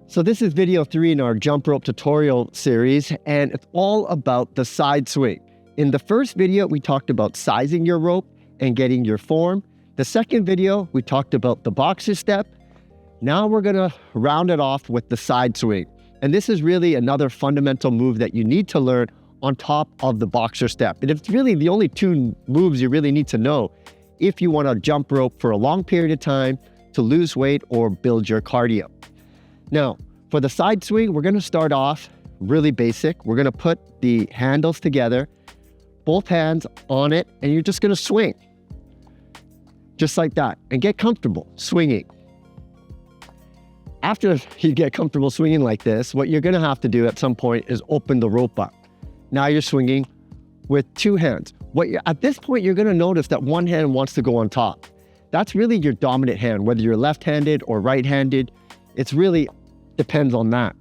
So this is video 3 in our jump rope tutorial series, and it's all about the side swing. In the first video, we talked about sizing your rope and getting your form. The second video, we talked about the boxer step. Now we're gonna round it off with the side swing. And this is really another fundamental move that you need to learn on top of the boxer step. And it's really the only two moves you really need to know if you wanna jump rope for a long period of time to lose weight or build your cardio. Now, for the side swing, we're gonna start off really basic. We're gonna put the handles together, both hands on it, and you're just gonna swing. Just like that, and get comfortable swinging. After you get comfortable swinging like this, what you're gonna have to do at some point is open the rope up. Now you're swinging with two hands. At this point, you're gonna notice that one hand wants to go on top. That's really your dominant hand, whether you're left-handed or right-handed. It's really depends on that.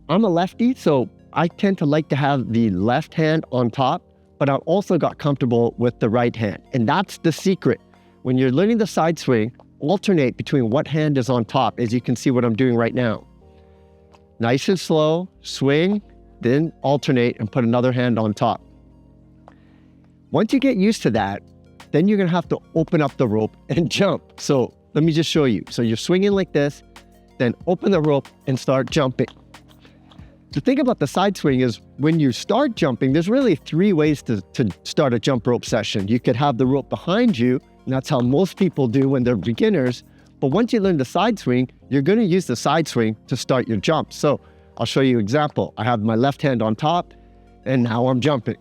I'm a lefty, so I tend to like to have the left hand on top, but I've also got comfortable with the right hand. And that's the secret. When you're learning the side swing, alternate between what hand is on top, as you can see what I'm doing right now. Nice and slow, swing, then alternate and put another hand on top. Once you get used to that, then you're gonna have to open up the rope and jump. So let me just show you. So you're swinging like this, then open the rope and start jumping. The thing about the side swing is when you start jumping, there's really three ways to start a jump rope session. You could have the rope behind you, and that's how most people do when they're beginners. But once you learn the side swing, you're gonna use the side swing to start your jump. So I'll show you an example. I have my left hand on top, and now I'm jumping.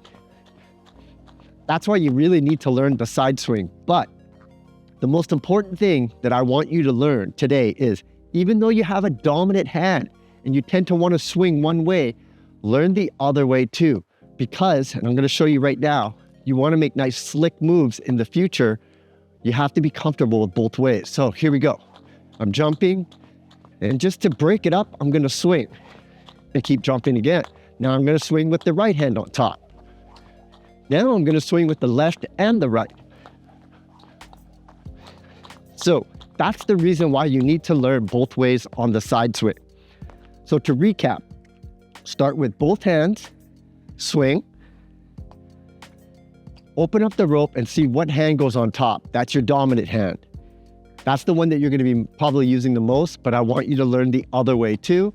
That's why you really need to learn the side swing. But the most important thing that I want you to learn today is, even though you have a dominant hand and you tend to want to swing one way, learn the other way too. Because, and I'm going to show you right now, you want to make nice slick moves in the future, you have to be comfortable with both ways. So here we go. I'm jumping, and just to break it up, I'm going to swing and keep jumping again. Now I'm going to swing with the right hand on top. Now I'm going to swing with the left and the right. So that's the reason why you need to learn both ways on the side swing. So to recap, start with both hands, swing, open up the rope and see what hand goes on top. That's your dominant hand. That's the one that you're going to be probably using the most, but I want you to learn the other way too.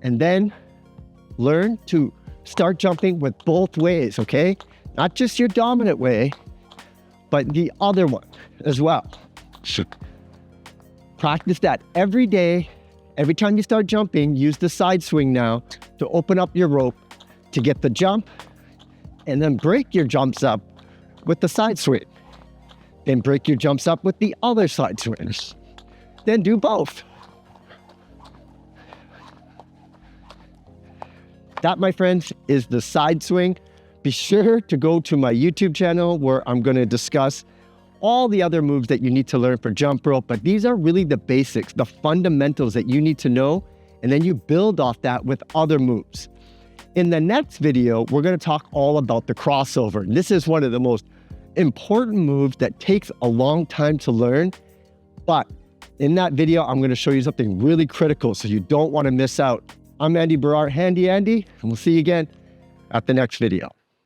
And then learn to start jumping with both ways, okay? Not just your dominant way, but the other one as well. Practice that every day. Every time you start jumping, use the side swing now to open up your rope to get the jump, and then break your jumps up with the side swing. Then break your jumps up with the other side swings. Then do both. That, my friends, is the side swing. Be sure to go to my YouTube channel where I'm going to discuss all the other moves that you need to learn for jump rope, but these are really the basics, the fundamentals that you need to know, and then you build off that with other moves. In the next video, we're going to talk all about the crossover. This is one of the most important moves that takes a long time to learn, but in that video, I'm going to show you something really critical, so you don't want to miss out. I'm Baryer, Handy Andy, and we'll see you again at the next video.